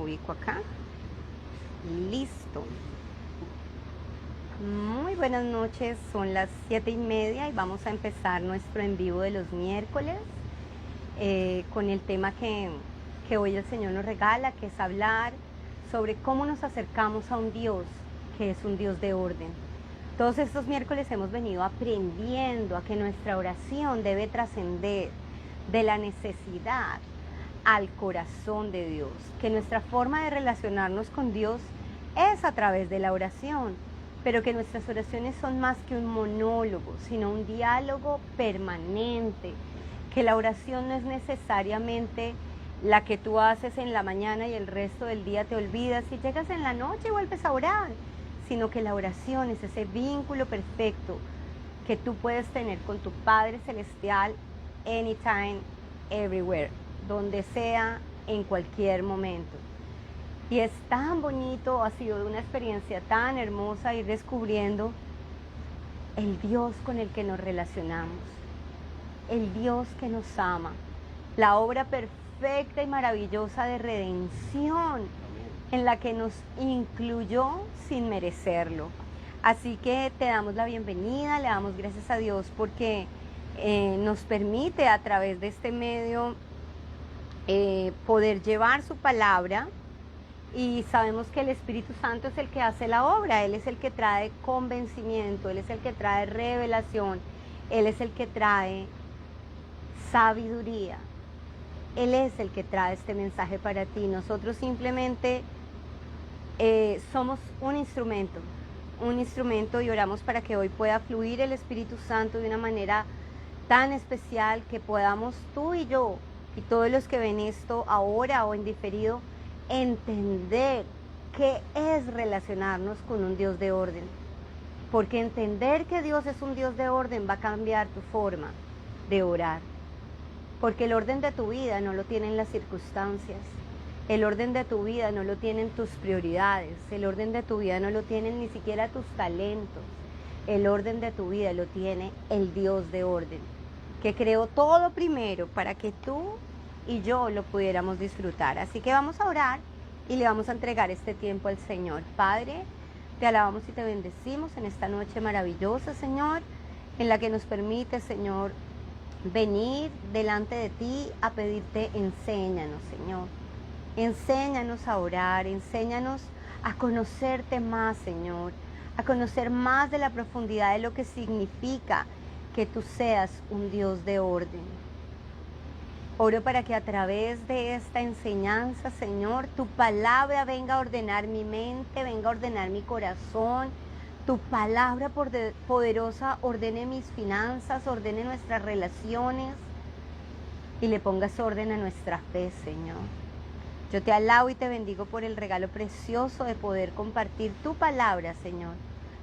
ubico acá. Listo. Muy buenas noches, son las 7:30 y vamos a empezar nuestro en vivo de los miércoles con el tema que hoy el Señor nos regala, que es hablar sobre cómo nos acercamos a un Dios que es un Dios de orden. Todos estos miércoles hemos venido aprendiendo a que nuestra oración debe trascender de la necesidad al corazón de Dios, que nuestra forma de relacionarnos con Dios es a través de la oración, pero que nuestras oraciones son más que un monólogo, sino un diálogo permanente, que la oración no es necesariamente la que tú haces en la mañana y el resto del día te olvidas y llegas en la noche y vuelves a orar, sino que la oración es ese vínculo perfecto que tú puedes tener con tu Padre Celestial anytime, everywhere, donde sea, en cualquier momento. Y es tan bonito, ha sido una experiencia tan hermosa ir descubriendo el Dios con el que nos relacionamos, el Dios que nos ama, la obra perfecta y maravillosa de redención en la que nos incluyó sin merecerlo. Así que te damos la bienvenida, le damos gracias a Dios porque nos permite a través de este medio poder llevar su palabra, y sabemos que el Espíritu Santo es el que hace la obra, Él es el que trae convencimiento, Él es el que trae revelación, Él es el que trae sabiduría, Él es el que trae este mensaje para ti. Nosotros simplemente somos un instrumento y oramos para que hoy pueda fluir el Espíritu Santo de una manera tan especial que podamos tú y yo y todos los que ven esto ahora o en diferido entender qué es relacionarnos con un Dios de orden, porque entender que Dios es un Dios de orden va a cambiar tu forma de orar, porque el orden de tu vida no lo tienen las circunstancias, el orden de tu vida no lo tienen tus prioridades, el orden de tu vida no lo tienen ni siquiera tus talentos, el orden de tu vida lo tiene el Dios de orden, que creó todo primero para que tú y yo lo pudiéramos disfrutar. Así que vamos a orar y le vamos a entregar este tiempo al Señor. Padre, te alabamos y te bendecimos en esta noche maravillosa, Señor, en la que nos permite, Señor, venir delante de ti a pedirte, enséñanos, Señor. Enséñanos a orar, enséñanos a conocerte más, Señor, a conocer más de la profundidad de lo que significa que tú seas un Dios de orden. Oro para que a través de esta enseñanza, Señor, tu palabra venga a ordenar mi mente, venga a ordenar mi corazón. Tu palabra poderosa ordene mis finanzas, ordene nuestras relaciones y le pongas orden a nuestra fe, Señor. Yo te alabo y te bendigo por el regalo precioso de poder compartir tu palabra, Señor.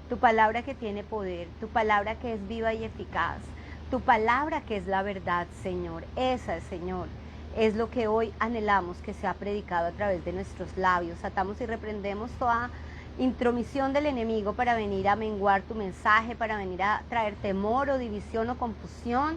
Tu palabra que tiene poder, tu palabra que es viva y eficaz. Tu palabra que es la verdad, Señor. Esa, Señor, es lo que hoy anhelamos que sea predicado a través de nuestros labios. Atamos y reprendemos toda intromisión del enemigo para venir a menguar tu mensaje, para venir a traer temor o división o confusión.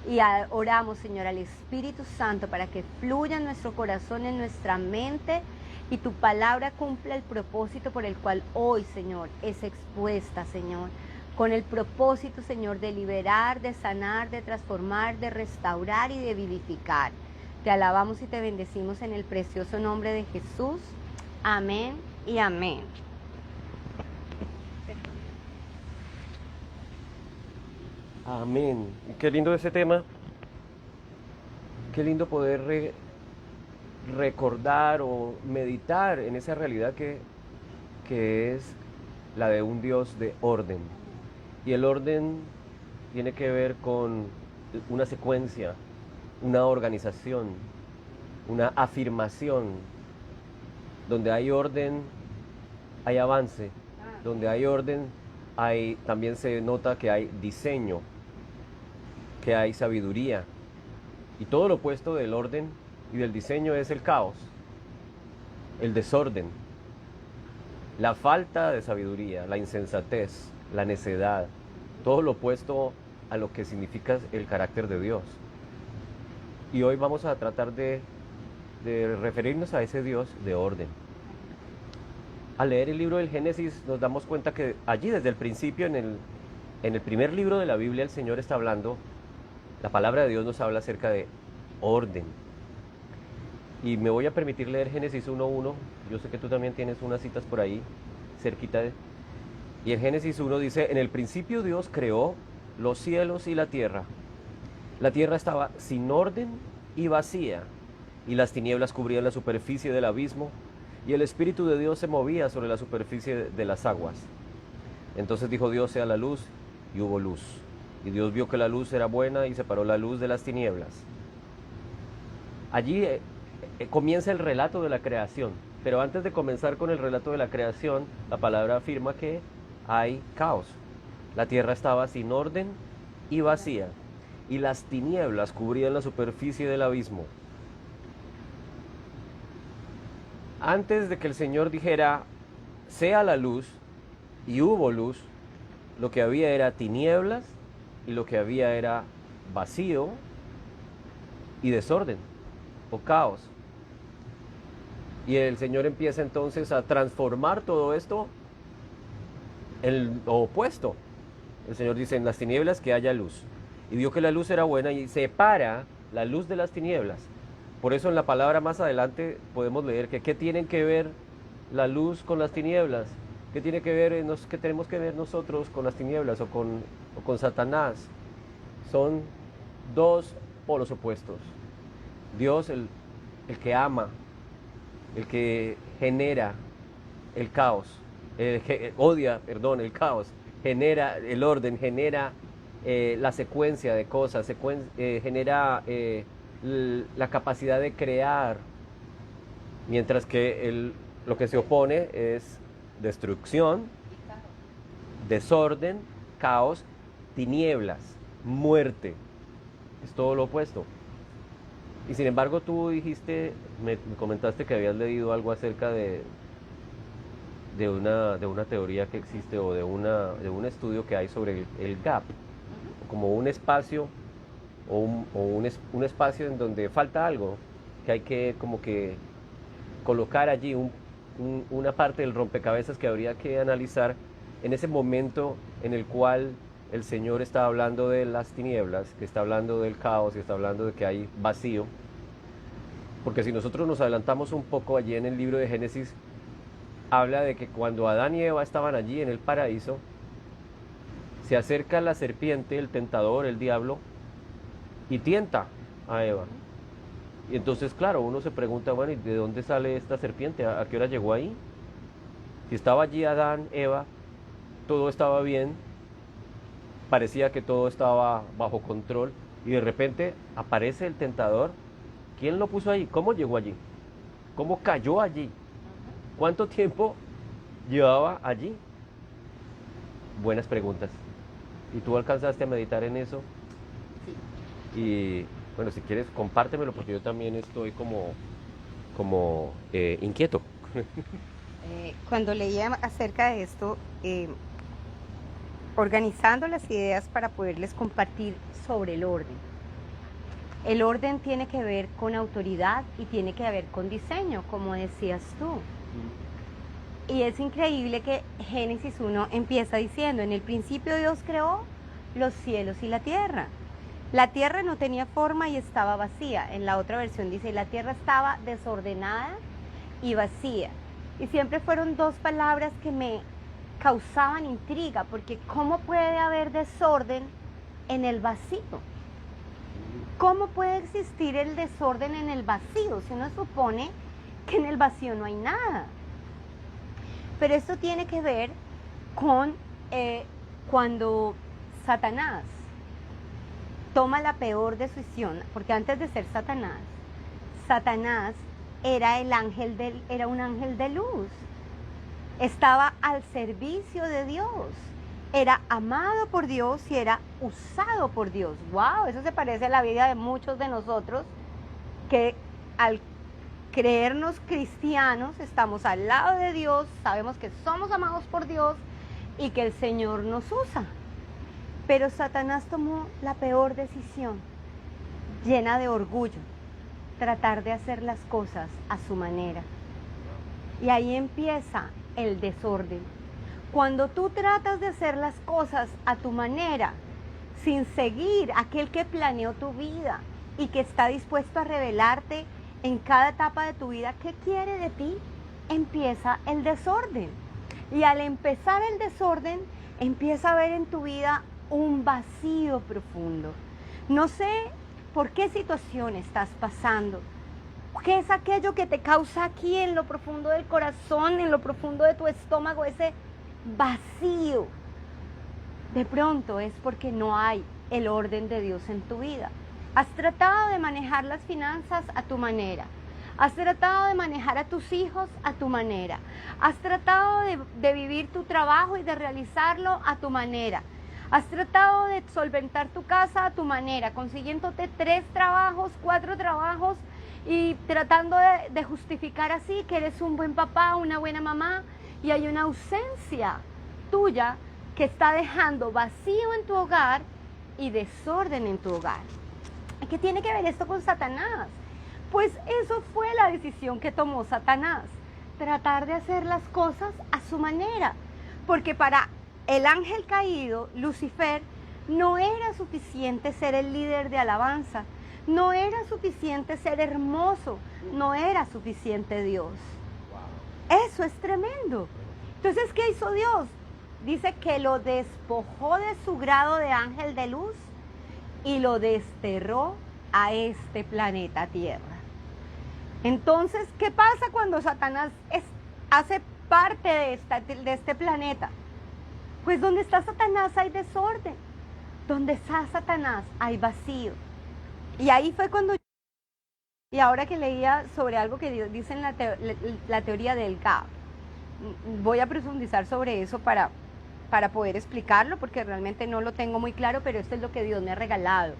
Y oramos, Señor, al Espíritu Santo para que fluya en nuestro corazón, en nuestra mente, y tu palabra cumpla el propósito por el cual hoy, Señor, es expuesta, Señor. Con el propósito, Señor, de liberar, de sanar, de transformar, de restaurar y de vivificar. Te alabamos y te bendecimos en el precioso nombre de Jesús. Amén y amén. Amén. Qué lindo ese tema. Qué lindo poder recordar o meditar en esa realidad que es la de un Dios de orden. Y el orden tiene que ver con una secuencia, una organización, una afirmación. Donde hay orden, hay avance. Donde hay orden, también se nota que hay diseño, que hay sabiduría. Y todo lo opuesto del orden y del diseño es el caos, el desorden, la falta de sabiduría, la insensatez, la necedad, todo lo opuesto a lo que significa el carácter de Dios. Y hoy vamos a tratar de de referirnos a ese Dios de orden. Al leer el libro del Génesis nos damos cuenta que allí desde el principio, en el primer libro de la Biblia, el Señor está hablando, la palabra de Dios nos habla acerca de orden. Y me voy a permitir leer Génesis 1:1. Yo sé que tú también tienes unas citas por ahí, cerquita de... Y en Génesis 1 dice, en el principio Dios creó los cielos y la tierra. La tierra estaba sin orden y vacía, y las tinieblas cubrían la superficie del abismo, y el Espíritu de Dios se movía sobre la superficie de las aguas. Entonces dijo Dios, sea la luz, y hubo luz. Y Dios vio que la luz era buena y separó la luz de las tinieblas. Allí comienza el relato de la creación, pero antes de comenzar con el relato de la creación, la palabra afirma que hay caos. La tierra estaba sin orden y vacía, y las tinieblas cubrían la superficie del abismo. Antes de que el Señor dijera, sea la luz, y hubo luz, lo que había era tinieblas, y lo que había era vacío y desorden, o caos. Y el Señor empieza entonces a transformar todo esto en lo opuesto. El Señor dice, en las tinieblas que haya luz. Y vio que la luz era buena y separa la luz de las tinieblas. Por eso en la palabra más adelante podemos leer que qué tienen que ver la luz con las tinieblas. ¿Qué tiene que ver, qué tenemos que ver nosotros con las tinieblas o con Satanás? Son dos polos opuestos. Dios, el que ama, el que genera el caos, odia el caos, genera el orden, genera la secuencia de cosas, genera la capacidad de crear, mientras que lo que se opone es destrucción, desorden, caos, tinieblas, muerte. Es todo lo opuesto. Y sin embargo tú dijiste, me comentaste que habías leído algo acerca de una teoría que existe o de un estudio que hay sobre el gap, como un espacio o un espacio en donde falta algo, que hay que como que colocar allí una parte del rompecabezas que habría que analizar en ese momento en el cual el Señor está hablando de las tinieblas, que está hablando del caos, que está hablando de que hay vacío. Porque si nosotros nos adelantamos un poco allí en el libro de Génesis, habla de que cuando Adán y Eva estaban allí en el paraíso, se acerca la serpiente, el tentador, el diablo, y tienta a Eva. Y entonces, claro, uno se pregunta, bueno, ¿y de dónde sale esta serpiente? ¿A qué hora llegó ahí? Si estaba allí Adán, Eva, todo estaba bien, parecía que todo estaba bajo control, y de repente aparece el tentador. ¿Quién lo puso ahí? ¿Cómo llegó allí? ¿Cómo cayó allí? ¿Cuánto tiempo llevaba allí? Buenas preguntas. ¿Y tú alcanzaste a meditar en eso? Sí. Y bueno, si quieres, compártemelo porque yo también estoy como inquieto. Cuando leía acerca de esto, organizando las ideas para poderles compartir sobre el orden. El orden tiene que ver con autoridad y tiene que ver con diseño, como decías tú. Y es increíble que Génesis 1 empieza diciendo, en el principio Dios creó los cielos y la tierra. La tierra no tenía forma y estaba vacía. En la otra versión dice, la tierra estaba desordenada y vacía. Y siempre fueron dos palabras que me causaban intriga, porque ¿cómo puede haber desorden en el vacío? ¿Cómo puede existir el desorden en el vacío? Si uno supone que en el vacío no hay nada. Pero esto tiene que ver con cuando Satanás toma la peor decisión, porque antes de ser Satanás, Satanás era un ángel de luz. Estaba al servicio de Dios. Era amado por Dios y era usado por Dios. ¡Wow! Eso se parece a la vida de muchos de nosotros que al creernos cristianos estamos al lado de Dios, sabemos que somos amados por Dios y que el Señor nos usa. Pero Satanás tomó la peor decisión, llena de orgullo. tratar de hacer las cosas a su manera. Y ahí empieza el desorden. Cuando tú tratas de hacer las cosas a tu manera, sin seguir aquel que planeó tu vida y que está dispuesto a revelarte en cada etapa de tu vida qué quiere de ti, empieza el desorden. Y al empezar el desorden, empieza a haber en tu vida un vacío profundo. No sé por qué situación estás pasando. ¿Qué es aquello que te causa aquí en lo profundo del corazón, en lo profundo de tu estómago, ese vacío? De pronto es porque no hay el orden de Dios en tu vida. Has tratado de manejar las finanzas a tu manera. Has tratado de manejar a tus hijos a tu manera. Has tratado de vivir tu trabajo y de realizarlo a tu manera. Has tratado de solventar tu casa a tu manera, consiguiéndote 3 trabajos, 4 trabajos y tratando de justificar así que eres un buen papá, una buena mamá, y hay una ausencia tuya que está dejando vacío en tu hogar y desorden en tu hogar. ¿Y qué tiene que ver esto con Satanás? Pues eso fue la decisión que tomó Satanás, tratar de hacer las cosas a su manera, porque para el ángel caído, Lucifer, no era suficiente ser el líder de alabanza, no era suficiente ser hermoso, no era suficiente Dios. Eso es tremendo. Entonces, ¿qué hizo Dios? Dice que lo despojó de su grado de ángel de luz y lo desterró a este planeta Tierra. Entonces, ¿qué pasa cuando Satanás hace parte de este planeta? Pues donde está Satanás hay desorden, donde está Satanás hay vacío. Y ahí fue cuando... Y ahora que leía sobre algo que dice en la teoría del gap, voy a profundizar sobre eso para poder explicarlo, porque realmente no lo tengo muy claro, pero esto es lo que Dios me ha regalado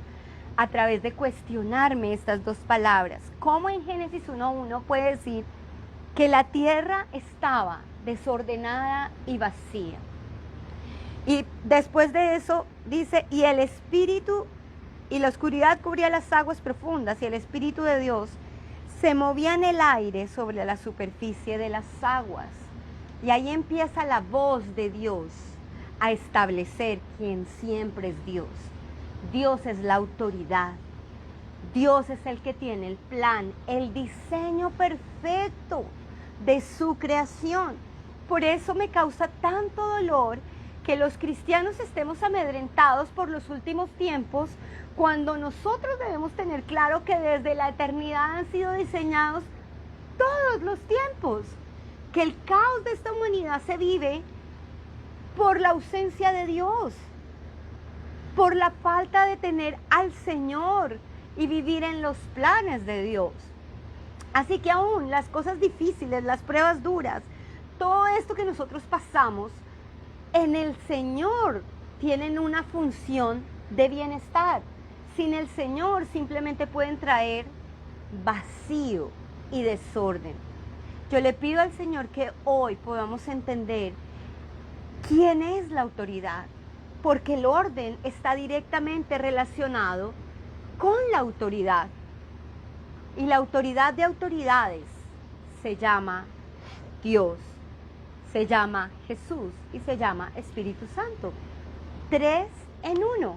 a través de cuestionarme estas dos palabras. ¿Cómo en Génesis 1:1 puede decir que la tierra estaba desordenada y vacía? Y después de eso dice, y el espíritu y la oscuridad cubría las aguas profundas, y el espíritu de Dios se movía en el aire sobre la superficie de las aguas. Y ahí empieza la voz de Dios a establecer quién siempre es Dios. Dios es la autoridad. Dios es el que tiene el plan, el diseño perfecto de su creación. Por eso me causa tanto dolor que los cristianos estemos amedrentados por los últimos tiempos, cuando nosotros debemos tener claro que desde la eternidad han sido diseñados todos los tiempos, que el caos de esta humanidad se vive por la ausencia de Dios, por la falta de tener al Señor y vivir en los planes de Dios. Así que aún las cosas difíciles, las pruebas duras, todo esto que nosotros pasamos, en el Señor tienen una función de bienestar. Sin el Señor simplemente pueden traer vacío y desorden. Yo le pido al Señor que hoy podamos entender quién es la autoridad, porque el orden está directamente relacionado con la autoridad. Y la autoridad de autoridades se llama Dios, se llama Jesús y se llama Espíritu Santo. 3 en 1.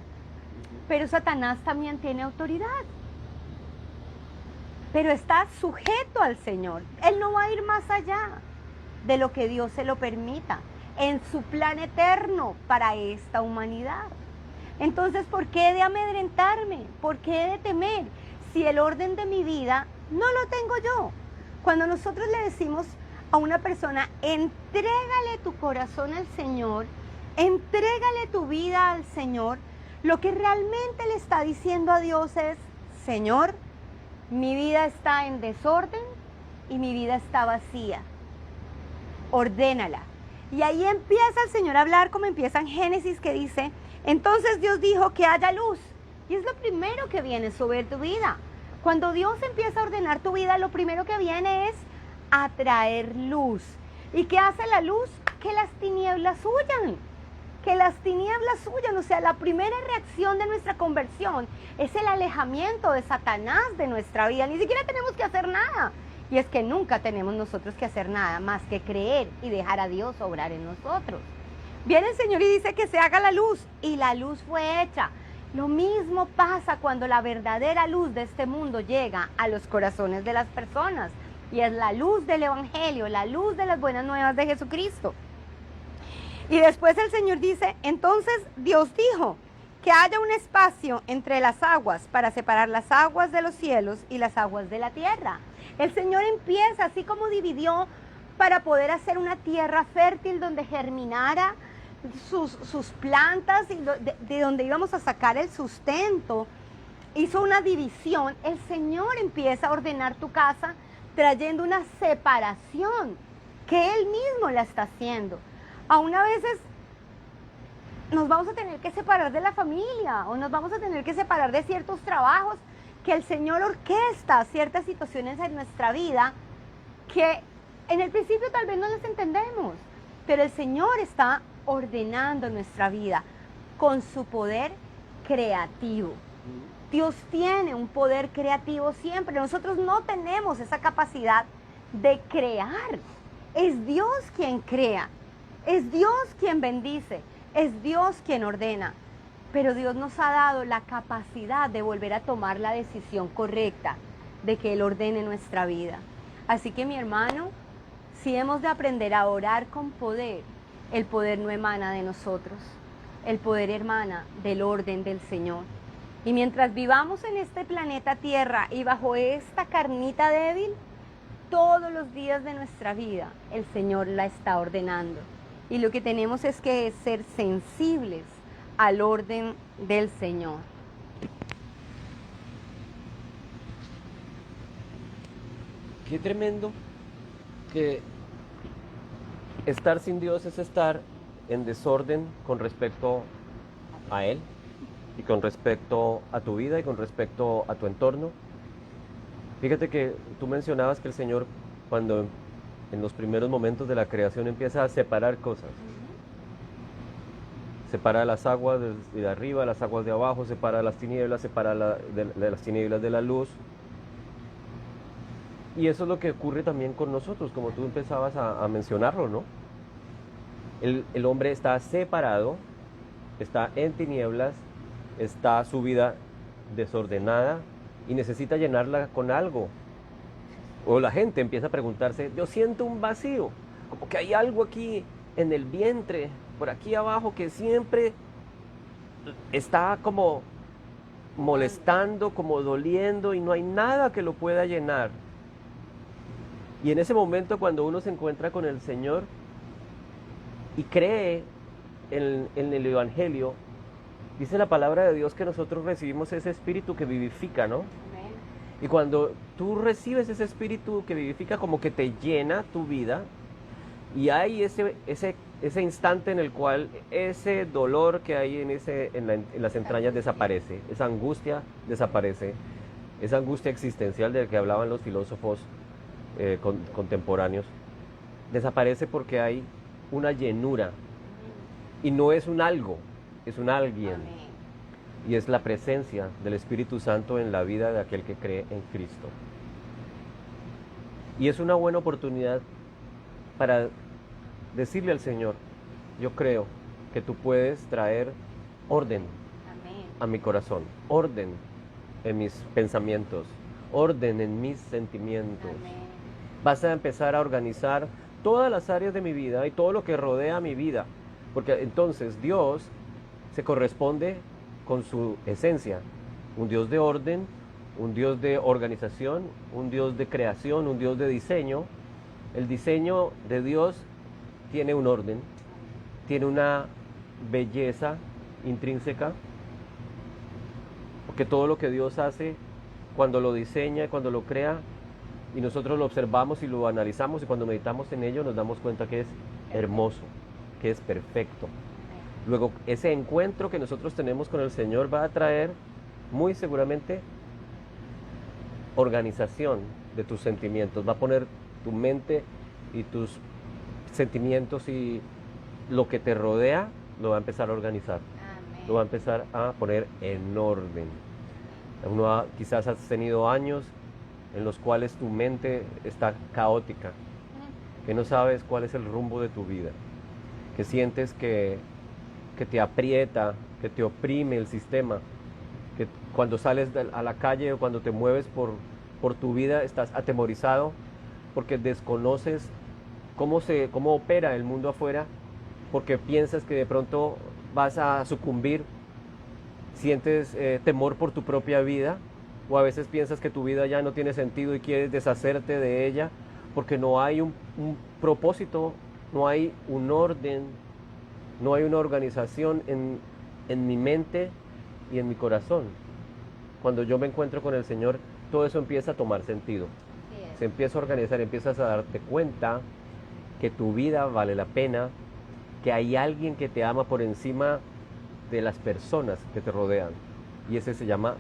Pero Satanás también tiene autoridad. Pero está sujeto al Señor. Él no va a ir más allá de lo que Dios se lo permita en su plan eterno para esta humanidad. Entonces, ¿por qué he de amedrentarme? ¿Por qué he de temer? Si el orden de mi vida no lo tengo yo. Cuando nosotros le decimos a una persona, entrégale tu corazón al Señor, entrégale tu vida al Señor, lo que realmente le está diciendo a Dios es, Señor, mi vida está en desorden y mi vida está vacía. Ordénala. Y ahí empieza el Señor a hablar como empieza en Génesis, que dice, entonces Dios dijo que haya luz. Y es lo primero que viene sobre tu vida. Cuando Dios empieza a ordenar tu vida, lo primero que viene es atraer luz. ¿Y qué hace la luz? Que las tinieblas huyan. que las tinieblas huyan. O sea, la primera reacción de nuestra conversión es el alejamiento de Satanás de nuestra vida. Ni siquiera tenemos que hacer nada. Y es que nunca tenemos nosotros que hacer nada más que creer y dejar a Dios obrar en nosotros. Viene el Señor y dice que se haga la luz, y la luz fue hecha. Lo mismo pasa cuando la verdadera luz de este mundo llega a los corazones de las personas, y es la luz del Evangelio, la luz de las buenas nuevas de Jesucristo. Y después el Señor dice, entonces Dios dijo que haya un espacio entre las aguas para separar las aguas de los cielos y las aguas de la tierra. El Señor empieza, así como dividió para poder hacer una tierra fértil donde germinara sus plantas y de donde íbamos a sacar el sustento, hizo una división. El Señor empieza a ordenar tu casa trayendo una separación que Él mismo la está haciendo. Aún a veces nos vamos a tener que separar de la familia, o nos vamos a tener que separar de ciertos trabajos que el Señor orquesta ciertas situaciones en nuestra vida que en el principio tal vez no las entendemos, pero el Señor está ordenando nuestra vida con su poder creativo. Dios tiene un poder creativo siempre. Nosotros no tenemos esa capacidad de crear. Es Dios quien crea, es Dios quien bendice, es Dios quien ordena. Pero Dios nos ha dado la capacidad de volver a tomar la decisión correcta, de que Él ordene nuestra vida. Así que, mi hermano, si hemos de aprender a orar con poder, el poder no emana de nosotros, el poder emana del orden del Señor. Y mientras vivamos en este planeta Tierra y bajo esta carnita débil, todos los días de nuestra vida el Señor la está ordenando. Y lo que tenemos es que ser sensibles al orden del Señor. Qué tremendo que estar sin Dios es estar en desorden con respecto a Él, y con respecto a tu vida y con respecto a tu entorno. Fíjate que tú mencionabas que el Señor, cuando en los primeros momentos de la creación empieza a separar cosas, separa las aguas de arriba, las aguas de abajo, separa las tinieblas, separa de las tinieblas de la luz. Y eso es lo que ocurre también con nosotros, como tú empezabas a mencionarlo, ¿no? El hombre está separado, está en tinieblas, está su vida desordenada y necesita llenarla con algo. O la gente empieza a preguntarse, yo siento un vacío, como que hay algo aquí en el vientre, por aquí abajo, que siempre está como molestando, como doliendo, y no hay nada que lo pueda llenar. Y en ese momento, cuando uno se encuentra con el Señor y cree en el Evangelio, dice la palabra de Dios que nosotros recibimos ese espíritu que vivifica, ¿no? Amén. Y cuando tú recibes ese espíritu que vivifica, como que te llena tu vida, y hay ese instante en el cual ese dolor que hay en las entrañas desaparece, esa angustia desaparece, esa angustia existencial de la que hablaban los filósofos contemporáneos, desaparece porque hay una llenura, y no es un algo, es un alguien. Amén. Y es la presencia del Espíritu Santo en la vida de aquel que cree en Cristo. Y es una buena oportunidad para decirle al Señor, yo creo que tú puedes traer orden Amén. a mi corazón, orden en mis pensamientos, orden en mis sentimientos. Amén. Vas a empezar a organizar todas las áreas de mi vida y todo lo que rodea mi vida, porque entonces Dios se corresponde con su esencia, un Dios de orden, un Dios de organización, un Dios de creación, un Dios de diseño. El diseño de Dios tiene un orden, tiene una belleza intrínseca, porque todo lo que Dios hace, cuando lo diseña, cuando lo crea, y nosotros lo observamos y lo analizamos, y cuando meditamos en ello nos damos cuenta que es hermoso, que es perfecto. Luego, ese encuentro que nosotros tenemos con el Señor va a traer, muy seguramente, organización de tus sentimientos. Va a poner tu mente y tus sentimientos y lo que te rodea lo va a empezar a organizar, Amén. lo va a empezar a poner en orden. Quizás has tenido años en los cuales tu mente está caótica, que no sabes cuál es el rumbo de tu vida, que sientes que te aprieta, que te oprime el sistema, que cuando sales a la calle o cuando te mueves por tu vida estás atemorizado porque desconoces cómo opera el mundo afuera, porque piensas que de pronto vas a sucumbir, sientes temor por tu propia vida, o a veces piensas que tu vida ya no tiene sentido y quieres deshacerte de ella, porque no hay un propósito, no hay un orden, no hay una organización en mi mente y en mi corazón. Cuando yo me encuentro con el Señor, todo eso empieza a tomar sentido. Se empieza a organizar, empiezas a darte cuenta que tu vida vale la pena, que hay alguien que te ama por encima de las personas que te rodean. Y ese se llama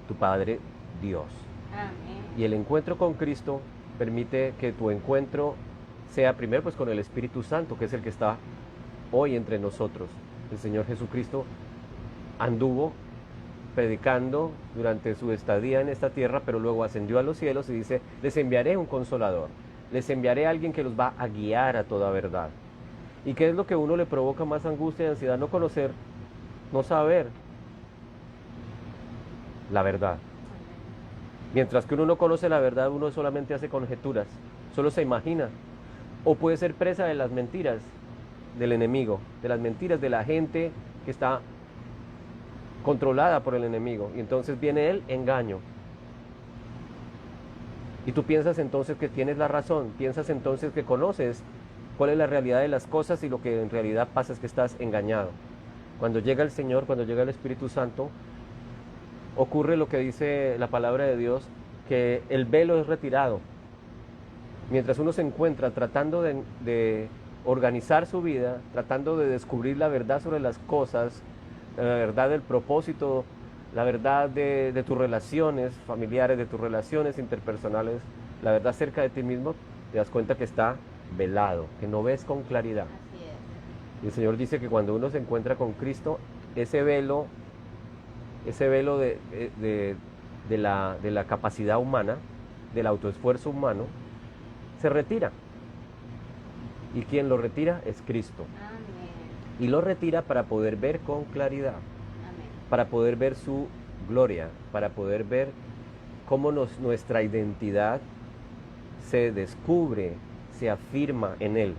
tu Padre Dios. Amén. Y el encuentro con Cristo permite que tu encuentro sea primero pues con el Espíritu Santo, que es el que está hoy entre nosotros. El Señor Jesucristo anduvo predicando durante su estadía en esta tierra, pero luego ascendió a los cielos y dice, les enviaré un consolador, les enviaré a alguien que los va a guiar a toda verdad. ¿Y qué es lo que a uno le provoca más angustia y ansiedad? No conocer, no saber la verdad. Mientras que uno no conoce la verdad, uno solamente hace conjeturas, solo se imagina, o puede ser presa de las mentiras del enemigo, de las mentiras de la gente que está controlada por el enemigo, y entonces viene el engaño. Y tú piensas entonces que tienes la razón, piensas entonces que conoces cuál es la realidad de las cosas, y lo que en realidad pasa es que estás engañado. Cuando llega el Señor, cuando llega el Espíritu Santo, ocurre lo que dice la palabra de Dios, que el velo es retirado. Mientras uno se encuentra tratando de organizar su vida, tratando de descubrir la verdad sobre las cosas, la verdad del propósito, la verdad de tus relaciones familiares, de tus relaciones interpersonales, la verdad acerca de ti mismo, te das cuenta que está velado, que no ves con claridad. Así es. Y el Señor dice que cuando uno se encuentra con Cristo, ese velo de la capacidad humana, del autoesfuerzo humano, se retira. Y quien lo retira es Cristo. Amén. Y lo retira para poder ver con claridad, Amén. para poder ver su gloria, para poder ver cómo nuestra identidad se descubre, se afirma en Él.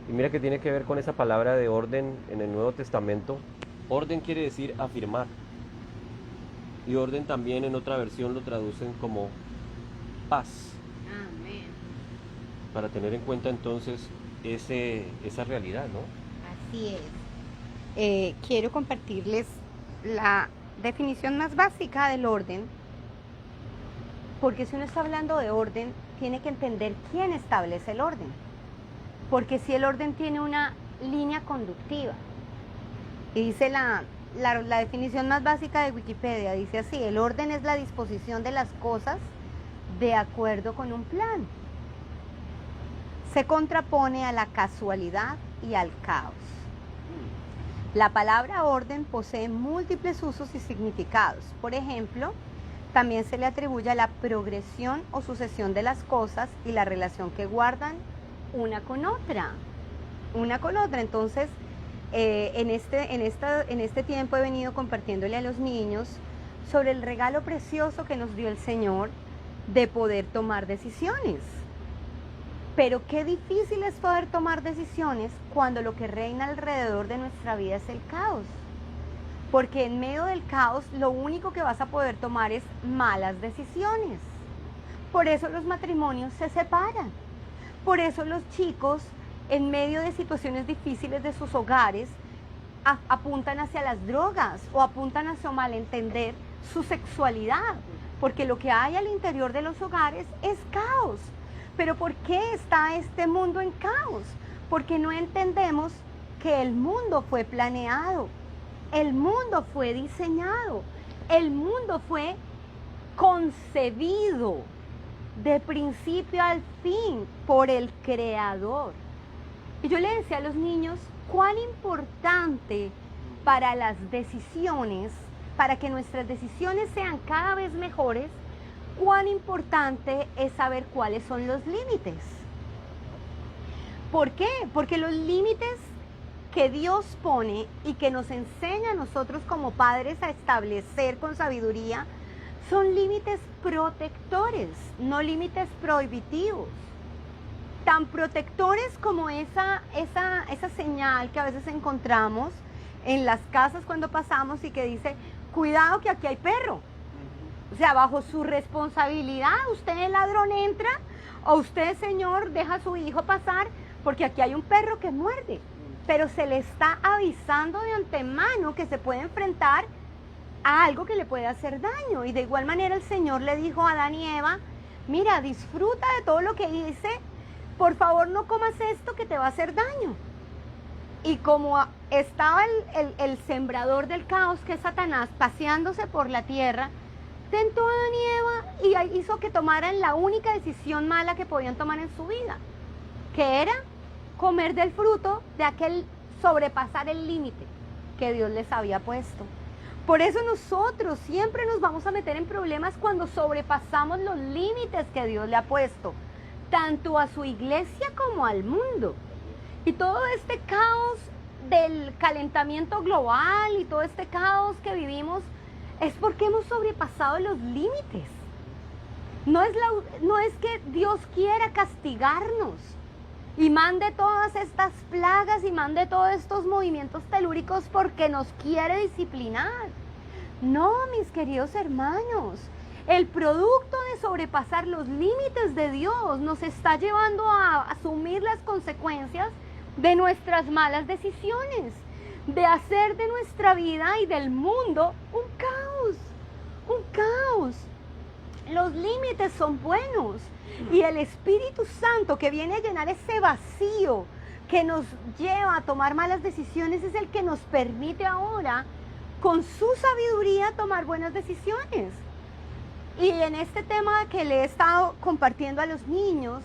Y mira que tiene que ver con esa palabra de orden en el Nuevo Testamento. Orden quiere decir afirmar. Y orden también en otra versión lo traducen como paz. Amén. Para tener en cuenta entonces esa realidad, ¿no? Así es. Quiero compartirles la definición más básica del orden, porque si uno está hablando de orden, tiene que entender quién establece el orden. Porque si el orden tiene una línea conductiva, y dice la definición más básica de Wikipedia, dice así: el orden es la disposición de las cosas de acuerdo con un plan. Se contrapone a la casualidad y al caos. La palabra orden posee múltiples usos y significados. Por ejemplo, también se le atribuye a la progresión o sucesión de las cosas y la relación que guardan una con otra. Entonces, en este tiempo he venido compartiéndole a los niños sobre el regalo precioso que nos dio el Señor de poder tomar decisiones. Pero qué difícil es poder tomar decisiones cuando lo que reina alrededor de nuestra vida es el caos. Porque en medio del caos lo único que vas a poder tomar es malas decisiones. Por eso los matrimonios se separan. Por eso los chicos, en medio de situaciones difíciles de sus hogares, apuntan hacia las drogas o apuntan hacia malentender su sexualidad. Porque lo que hay al interior de los hogares es caos. Pero ¿por qué está este mundo en caos? Porque no entendemos que el mundo fue planeado, el mundo fue diseñado, el mundo fue concebido de principio al fin por el Creador. Y yo le decía a los niños, cuán importante para las decisiones, para que nuestras decisiones sean cada vez mejores, cuán importante es saber cuáles son los límites. ¿Por qué? Porque los límites que Dios pone y que nos enseña a nosotros como padres a establecer con sabiduría son límites protectores, no límites prohibitivos. Tan protectores como esa señal que a veces encontramos en las casas cuando pasamos y que dice, cuidado que aquí hay perro. O sea, bajo su responsabilidad, usted el ladrón entra o usted, señor, deja a su hijo pasar porque aquí hay un perro que muerde. Pero se le está avisando de antemano que se puede enfrentar a algo que le puede hacer daño. Y de igual manera el Señor le dijo a Adán y Eva, mira, disfruta de todo lo que hice, por favor no comas esto que te va a hacer daño. Y como estaba el sembrador del caos, que es Satanás, paseándose por la tierra, tentó a Adán y Eva y hizo que tomaran la única decisión mala que podían tomar en su vida, que era comer del fruto de aquel sobrepasar el límite que Dios les había puesto. Por eso nosotros siempre nos vamos a meter en problemas cuando sobrepasamos los límites que Dios le ha puesto, tanto a su iglesia como al mundo. Y todo este caos del calentamiento global y todo este caos que vivimos es porque hemos sobrepasado los límites. No es que Dios quiera castigarnos y mande todas estas plagas y mande todos estos movimientos telúricos porque nos quiere disciplinar. No, mis queridos hermanos, el producto de sobrepasar los límites de Dios nos está llevando a asumir las consecuencias de nuestras malas decisiones, de hacer de nuestra vida y del mundo un caos, un caos. Los límites son buenos y el Espíritu Santo que viene a llenar ese vacío que nos lleva a tomar malas decisiones es el que nos permite ahora, con su sabiduría, tomar buenas decisiones. Y en este tema que le he estado compartiendo a los niños,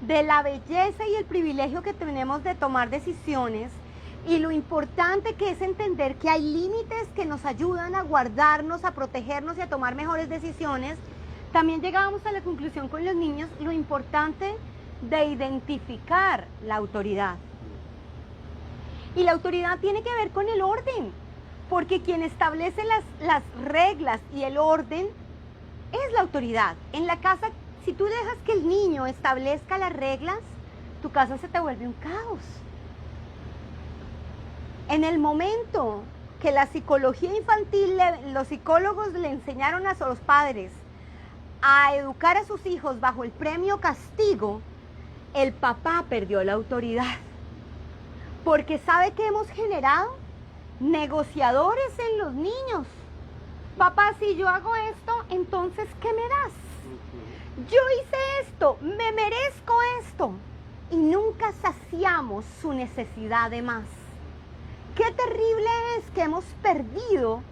de la belleza y el privilegio que tenemos de tomar decisiones y lo importante que es entender que hay límites que nos ayudan a guardarnos, a protegernos y a tomar mejores decisiones, también llegábamos a la conclusión con los niños lo importante de identificar la autoridad. Y la autoridad tiene que ver con el orden, porque quien establece las reglas y el orden es la autoridad. En la casa, si tú dejas que el niño establezca las reglas, tu casa se te vuelve un caos. En el momento que la psicología infantil, los psicólogos le enseñaron a los padres a educar a sus hijos bajo el premio castigo, el papá perdió la autoridad. Porque ¿sabe qué hemos generado? Negociadores en los niños. Papá, si yo hago esto, entonces ¿qué me das? Yo hice esto, me merezco esto. Y nunca saciamos su necesidad de más. Qué terrible es que hemos perdido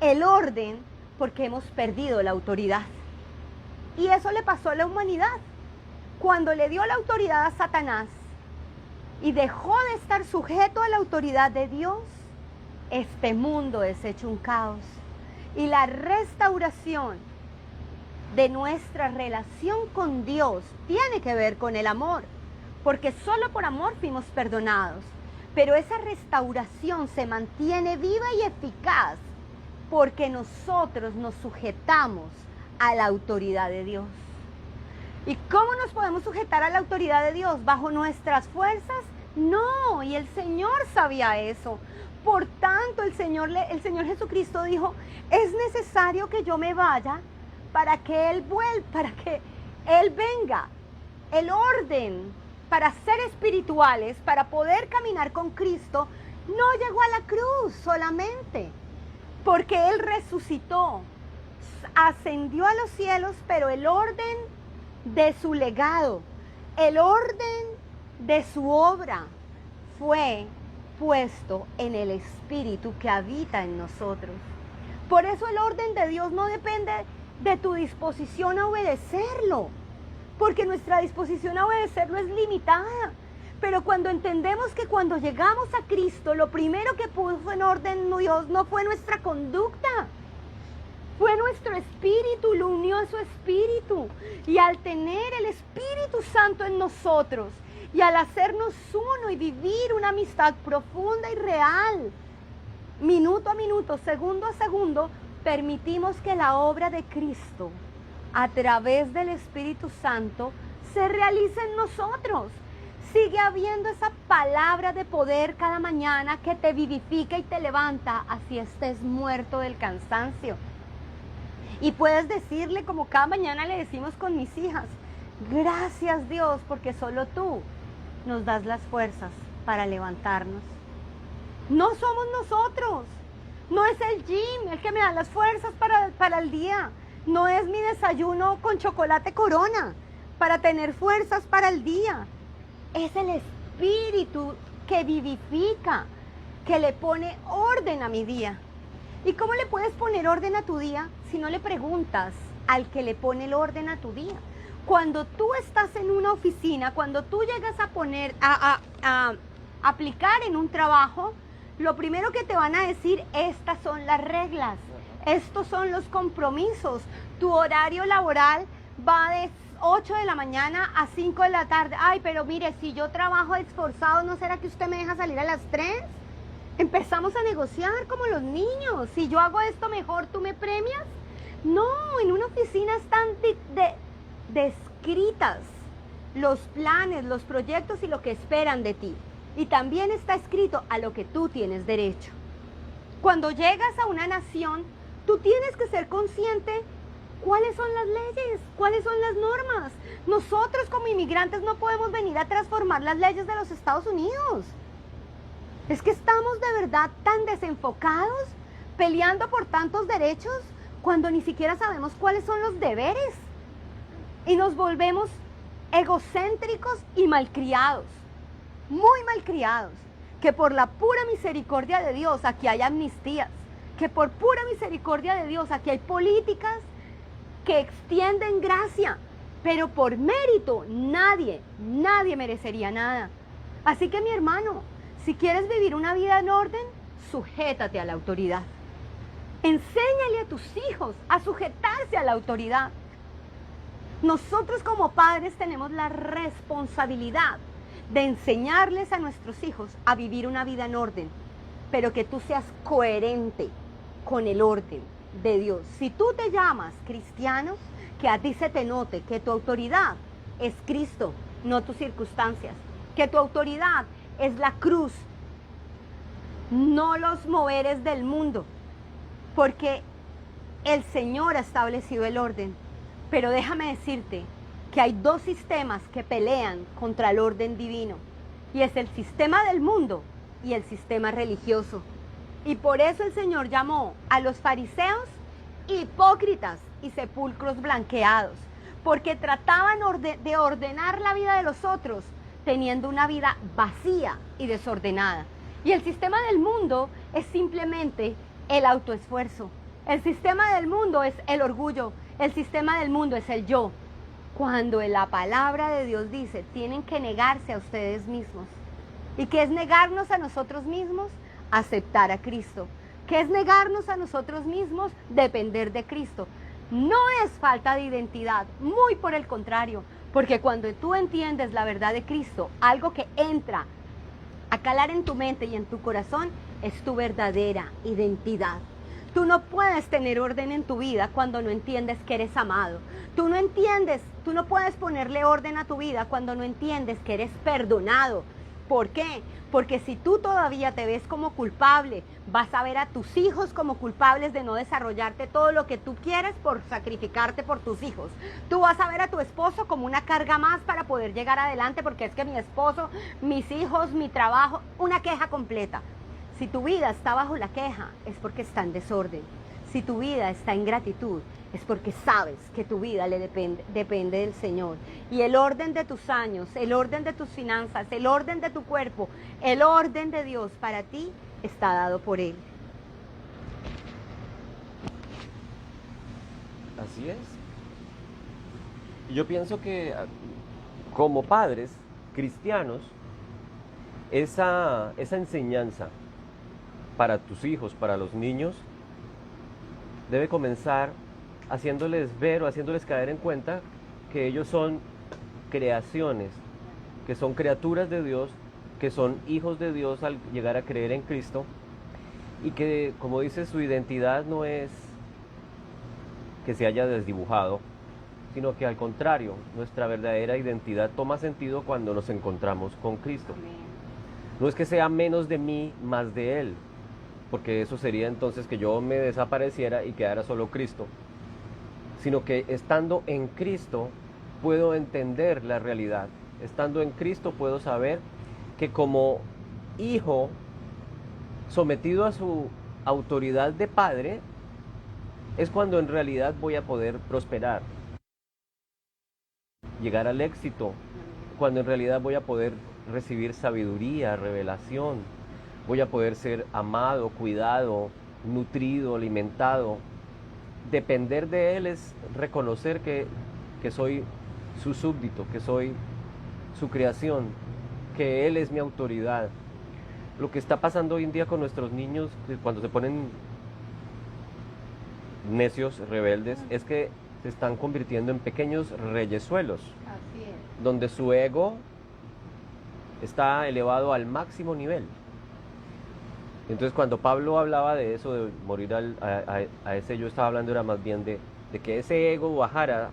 el orden porque hemos perdido la autoridad. Y eso le pasó a la humanidad. Cuando le dio la autoridad a Satanás y dejó de estar sujeto a la autoridad de Dios, este mundo es hecho un caos. Y la restauración de nuestra relación con Dios tiene que ver con el amor, porque solo por amor fuimos perdonados. Pero esa restauración se mantiene viva y eficaz porque nosotros nos sujetamos a la autoridad de Dios. ¿Y cómo nos podemos sujetar a la autoridad de Dios? ¿Bajo nuestras fuerzas? No, y el Señor sabía eso. Por tanto, el Señor Jesucristo dijo, es necesario que yo me vaya para que Él vuelva, para que Él venga. El orden para ser espirituales, para poder caminar con Cristo, no llegó a la cruz solamente, porque Él resucitó, ascendió a los cielos, pero el orden de su legado, el orden de su obra fue puesto en el Espíritu que habita en nosotros. Por eso el orden de Dios no depende de tu disposición a obedecerlo, porque nuestra disposición a obedecerlo es limitada. Pero cuando entendemos que cuando llegamos a Cristo, lo primero que puso en orden Dios no fue nuestra conducta, fue nuestro espíritu, lo unió a su espíritu. Y al tener el Espíritu Santo en nosotros, y al hacernos uno y vivir una amistad profunda y real, minuto a minuto, segundo a segundo, permitimos que la obra de Cristo, a través del Espíritu Santo, se realice en nosotros. Sigue habiendo esa palabra de poder cada mañana que te vivifica y te levanta, así estés muerto del cansancio. Y puedes decirle, como cada mañana le decimos con mis hijas, gracias Dios, porque solo tú nos das las fuerzas para levantarnos. No somos nosotros, no es el gym el que me da las fuerzas para el día, no es mi desayuno con chocolate Corona para tener fuerzas para el día. Es el Espíritu que vivifica, que le pone orden a mi día. ¿Y cómo le puedes poner orden a tu día si no le preguntas al que le pone el orden a tu día? Cuando tú estás en una oficina, cuando tú llegas a aplicar en un trabajo, lo primero que te van a decir, estas son las reglas, estos son los compromisos. Tu horario laboral va de 8 de la mañana a 5 de la tarde. Ay, pero mire, si yo trabajo esforzado, ¿no será que usted me deja salir a las 3? Empezamos a negociar como los niños. Si yo hago esto mejor, ¿tú me premias? No, en una oficina están descritas los planes, los proyectos y lo que esperan de ti. Y también está escrito a lo que tú tienes derecho. Cuando llegas a una nación, tú tienes que ser consciente cuáles son las leyes, cuáles son las normas. Nosotros como inmigrantes no podemos venir a transformar las leyes de los Estados Unidos. Es que estamos de verdad tan desenfocados, peleando por tantos derechos, cuando ni siquiera sabemos cuáles son los deberes. Y nos volvemos egocéntricos y malcriados, muy malcriados. Que por la pura misericordia de Dios aquí hay amnistías, que por pura misericordia de Dios aquí hay políticas que extienden gracia, pero por mérito nadie merecería nada. Así que mi hermano, si quieres vivir una vida en orden, sujétate a la autoridad. Enséñale a tus hijos a sujetarse a la autoridad. Nosotros como padres tenemos la responsabilidad de enseñarles a nuestros hijos a vivir una vida en orden, pero que tú seas coherente con el orden de Dios. Si tú te llamas cristiano, que a ti se te note que tu autoridad es Cristo, no tus circunstancias, que tu autoridad es la cruz, no los moveres del mundo, porque el Señor ha establecido el orden. Pero déjame decirte que hay dos sistemas que pelean contra el orden divino, y es el sistema del mundo y el sistema religioso. Y por eso el Señor llamó a los fariseos hipócritas y sepulcros blanqueados, porque trataban de ordenar la vida de los otros, teniendo una vida vacía y desordenada. Y el sistema del mundo es simplemente el autoesfuerzo. El sistema del mundo es el orgullo. El sistema del mundo es el yo. Cuando en la palabra de Dios dice, tienen que negarse a ustedes mismos. ¿Y qué es negarnos a nosotros mismos? Aceptar a Cristo. ¿Qué es negarnos a nosotros mismos? Depender de Cristo. No es falta de identidad, muy por el contrario, porque cuando tú entiendes la verdad de Cristo, algo que entra a calar en tu mente y en tu corazón es tu verdadera identidad. Tú no puedes tener orden en tu vida cuando no entiendes que eres amado. Tú no puedes ponerle orden a tu vida cuando no entiendes que eres perdonado. ¿Por qué? Porque si tú todavía te ves como culpable, vas a ver a tus hijos como culpables de no desarrollarte todo lo que tú quieres por sacrificarte por tus hijos. Tú vas a ver a tu esposo como una carga más para poder llegar adelante, porque es que mi esposo, mis hijos, mi trabajo, una queja completa. Si tu vida está bajo la queja, es porque está en desorden. Si tu vida está en gratitud, es porque sabes que tu vida depende del Señor. Y el orden de tus años, el orden de tus finanzas, el orden de tu cuerpo, el orden de Dios para ti está dado por Él. Así es. Y yo pienso que como padres cristianos esa enseñanza para tus hijos, para los niños, debe comenzar haciéndoles ver o haciéndoles caer en cuenta que ellos son creaciones, que son criaturas de Dios, que son hijos de Dios al llegar a creer en Cristo, y que, como dice, su identidad no es que se haya desdibujado, sino que al contrario, nuestra verdadera identidad toma sentido cuando nos encontramos con Cristo. No es que sea menos de mí, más de Él, porque eso sería entonces que yo me desapareciera y quedara solo Cristo, sino que estando en Cristo puedo entender la realidad. Estando en Cristo puedo saber que como hijo sometido a su autoridad de padre, es cuando en realidad voy a poder prosperar, llegar al éxito, cuando en realidad voy a poder recibir sabiduría, revelación, voy a poder ser amado, cuidado, nutrido, alimentado. Depender de Él es reconocer que soy su súbdito, que soy su creación, que Él es mi autoridad. Lo que está pasando hoy en día con nuestros niños, cuando se ponen necios, rebeldes, es que se están convirtiendo en pequeños reyesuelos, Así es. donde su ego está elevado al máximo nivel. Entonces, cuando Pablo hablaba de eso, de morir a ese, yo estaba hablando era más bien de que ese ego bajara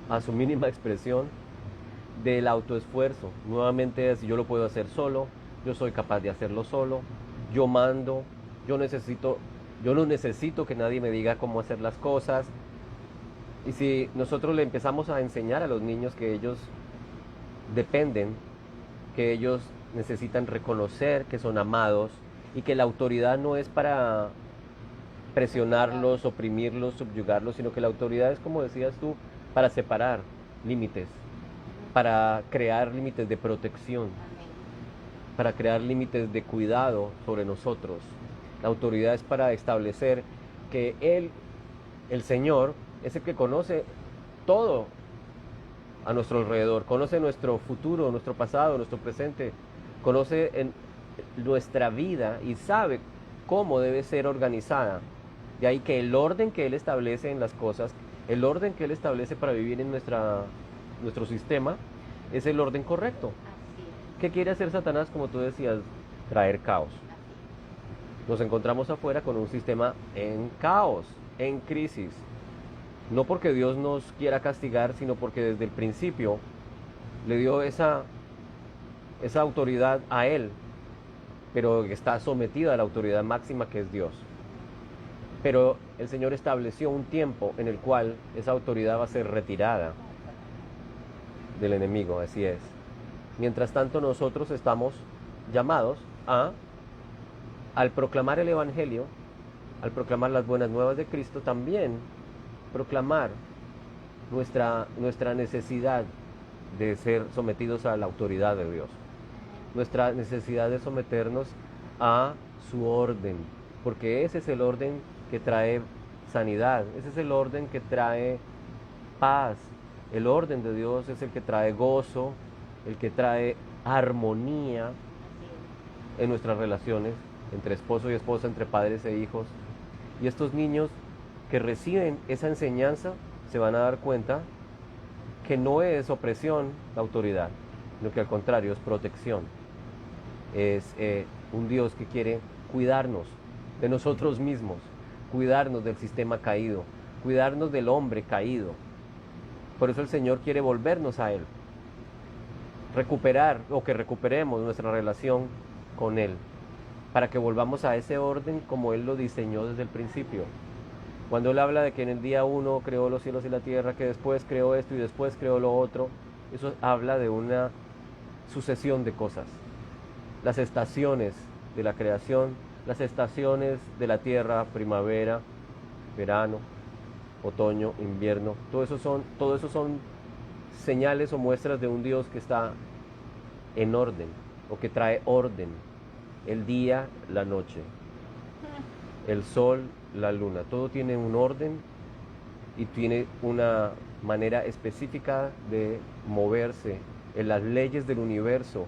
a su mínima expresión, del autoesfuerzo. Nuevamente es: yo lo puedo hacer solo, yo soy capaz de hacerlo solo, yo mando, yo no necesito que nadie me diga cómo hacer las cosas. Y si nosotros le empezamos a enseñar a los niños que ellos dependen, que ellos necesitan reconocer que son amados y que la autoridad no es para presionarlos, oprimirlos, subyugarlos, sino que la autoridad es, como decías tú, para separar límites, para crear límites de protección, para crear límites de cuidado sobre nosotros. La autoridad es para establecer que Él, el Señor, es el que conoce todo a nuestro alrededor, conoce nuestro futuro, nuestro pasado, nuestro presente, conoce nuestra vida y sabe cómo debe ser organizada. De ahí que el orden que Él establece en las cosas, el orden que Él establece para vivir en nuestro sistema, es el orden correcto. ¿Qué quiere hacer Satanás? Como tú decías, traer caos. Nos encontramos afuera con un sistema en caos, en crisis. No porque Dios nos quiera castigar, sino porque desde el principio le dio esa autoridad a Él, pero está sometida a la autoridad máxima que es Dios. Pero el Señor estableció un tiempo en el cual esa autoridad va a ser retirada del enemigo, así es. Mientras tanto, nosotros estamos llamados al proclamar el Evangelio, al proclamar las buenas nuevas de Cristo, también proclamar nuestra necesidad de ser sometidos a la autoridad de Dios, nuestra necesidad de someternos a su orden, porque ese es el orden que trae sanidad, ese es el orden que trae paz. El orden de Dios es el que trae gozo, el que trae armonía en nuestras relaciones, entre esposo y esposa, entre padres e hijos. Y estos niños que reciben esa enseñanza se van a dar cuenta que no es opresión la autoridad, sino que al contrario es protección. Es un Dios que quiere cuidarnos de nosotros mismos, cuidarnos del sistema caído, cuidarnos del hombre caído. Por eso el Señor quiere volvernos a Él, recuperar o que recuperemos nuestra relación con Él, para que volvamos a ese orden como Él lo diseñó desde el principio. Cuando Él habla de que en el día 1 creó los cielos y la tierra, que después creó esto y después creó lo otro, eso habla de una sucesión de cosas. Las estaciones de la creación, las estaciones de la tierra, primavera, verano, otoño, invierno, todo eso son señales o muestras de un Dios que está en orden o que trae orden. El día, la noche, el sol, la luna, todo tiene un orden y tiene una manera específica de moverse. En las leyes del universo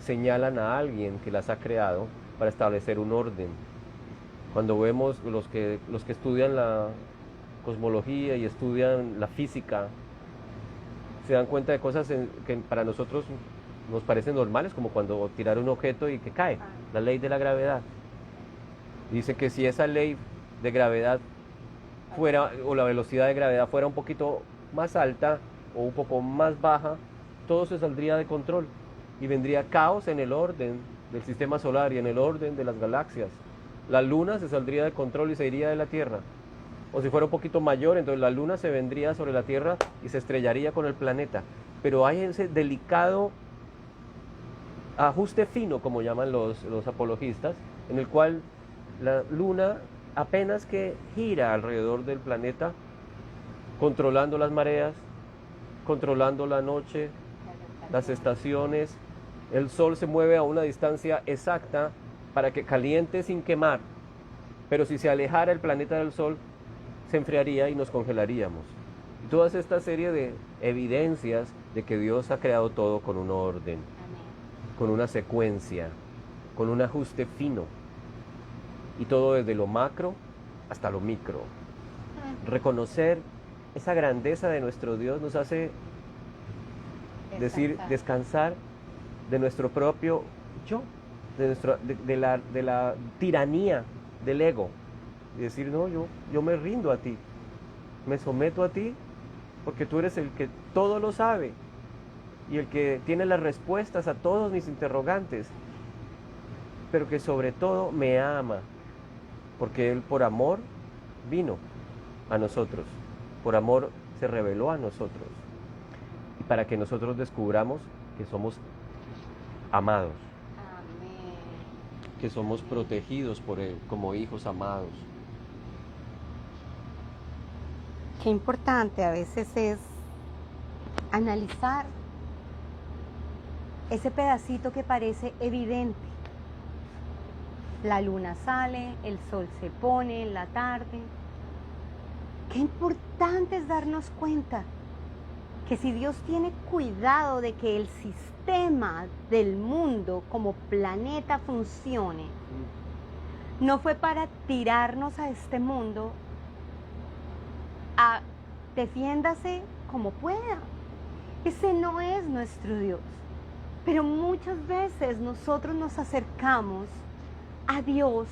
señalan a alguien que las ha creado para establecer un orden. Cuando vemos los que estudian la cosmología y estudian la física, se dan cuenta de cosas que para nosotros nos parecen normales, como cuando tirar un objeto y que cae, la ley de la gravedad. Dicen que si esa ley de gravedad fuera, o la velocidad de gravedad fuera un poquito más alta o un poco más baja, todo se saldría de control y vendría caos en el orden del sistema solar y en el orden de las galaxias. La luna se saldría de control y se iría de la Tierra. O si fuera un poquito mayor, entonces la luna se vendría sobre la Tierra y se estrellaría con el planeta. Pero hay ese delicado ajuste fino, como llaman los apologistas, en el cual la luna apenas que gira alrededor del planeta, controlando las mareas, controlando la noche, las estaciones. El sol se mueve a una distancia exacta para que caliente sin quemar, pero si se alejara el planeta del sol, se enfriaría y nos congelaríamos. Y toda esta serie de evidencias de que Dios ha creado todo con un orden, con una secuencia, con un ajuste fino, y todo desde lo macro hasta lo micro. Reconocer esa grandeza de nuestro Dios nos hace descansar de nuestro propio yo, de la tiranía del ego, y decir, no, yo me rindo a ti, me someto a ti, porque tú eres el que todo lo sabe y el que tiene las respuestas a todos mis interrogantes, pero que sobre todo me ama, porque Él por amor vino a nosotros, por amor se reveló a nosotros, y para que nosotros descubramos que somos amados, que somos protegidos por Él como hijos amados. Qué importante a veces es analizar ese pedacito que parece evidente. La luna sale, el sol se pone en la tarde. Qué importante es darnos cuenta que si Dios tiene cuidado de que el sistema del mundo como planeta funcione, no fue para tirarnos a este mundo a defiéndase como pueda. Ese no es nuestro Dios. Pero muchas veces nosotros nos acercamos a Dios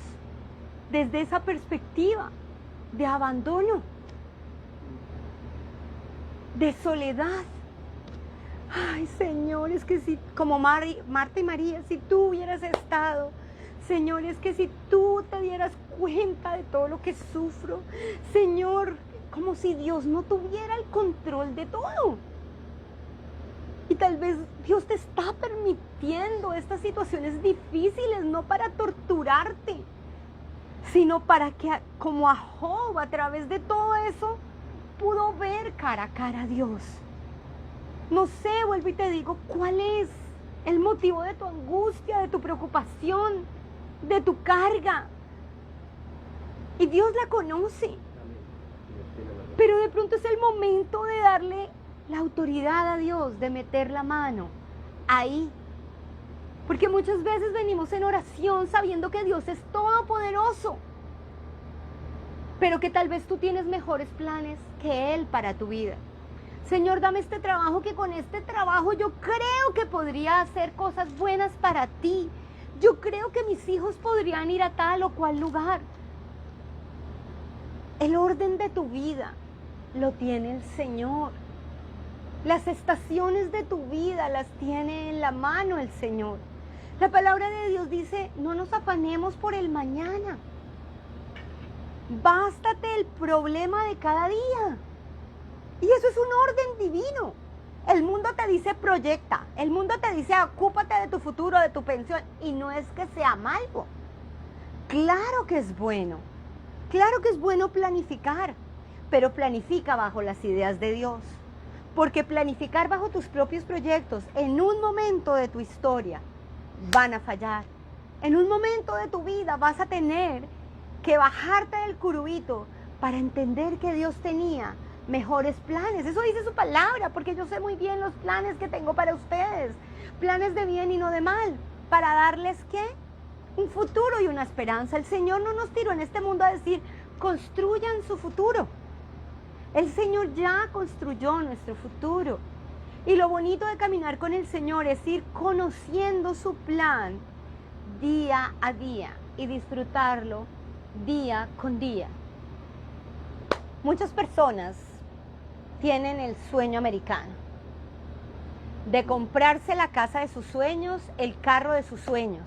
desde esa perspectiva de abandono, de soledad. Ay, Señor, es que si, como Marta y María, si tú hubieras estado, Señor, es que si tú te dieras cuenta de todo lo que sufro, Señor, como si Dios no tuviera el control de todo. Y tal vez Dios te está permitiendo estas situaciones difíciles, no para torturarte, sino para que, como a Job, a través de todo eso, pudo ver cara a cara a Dios. No sé, vuelvo y te digo, ¿cuál es el motivo de tu angustia, de tu preocupación, de tu carga? Y Dios la conoce. Pero de pronto es el momento de darle la autoridad a Dios, de meter la mano ahí. Porque muchas veces venimos en oración sabiendo que Dios es todopoderoso, pero que tal vez tú tienes mejores planes que Él para tu vida. Señor, dame este trabajo, que con este trabajo yo creo que podría hacer cosas buenas para ti. Yo creo que mis hijos podrían ir a tal o cual lugar. El orden de tu vida lo tiene el Señor. Las estaciones de tu vida las tiene en la mano el Señor. La palabra de Dios dice, no nos afanemos por el mañana. Bástate el problema de cada día. Y eso es un orden divino. El mundo te dice proyecta, el mundo te dice ocúpate de tu futuro, de tu pensión. Y no es que sea malo. Claro que es bueno. Claro que es bueno planificar, pero planifica bajo las ideas de Dios. Porque planificar bajo tus propios proyectos en un momento de tu historia van a fallar. En un momento de tu vida vas a tener que bajarte del curubito para entender que Dios tenía mejores planes. Eso dice su palabra, porque yo sé muy bien los planes que tengo para ustedes. Planes de bien y no de mal. ¿Para darles qué? Un futuro y una esperanza. El Señor no nos tiró en este mundo a decir, construyan su futuro. El Señor ya construyó nuestro futuro. Y lo bonito de caminar con el Señor es ir conociendo su plan día a día y disfrutarlo día con día. Muchas personas tienen el sueño americano de comprarse la casa de sus sueños, el carro de sus sueños.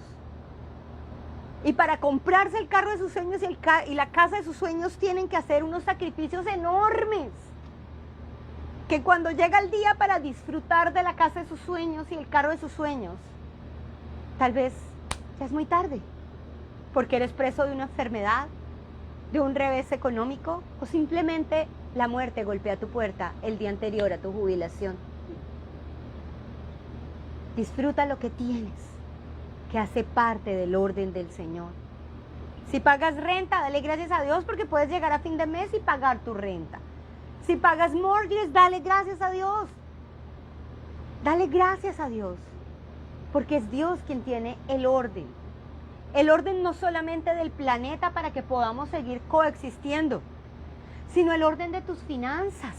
Y para comprarse el carro de sus sueños y la casa de sus sueños tienen que hacer unos sacrificios enormes. Que cuando llega el día para disfrutar de la casa de sus sueños y el carro de sus sueños, tal vez ya es muy tarde, porque eres preso de una enfermedad, de un revés económico, o simplemente la muerte golpea tu puerta el día anterior a tu jubilación. Disfruta lo que tienes, que hace parte del orden del Señor. Si pagas renta, dale gracias a Dios porque puedes llegar a fin de mes y pagar tu renta. Si pagas mortgage, dale gracias a Dios. Dale gracias a Dios, porque es Dios quien tiene el orden. El orden no solamente del planeta para que podamos seguir coexistiendo, sino el orden de tus finanzas.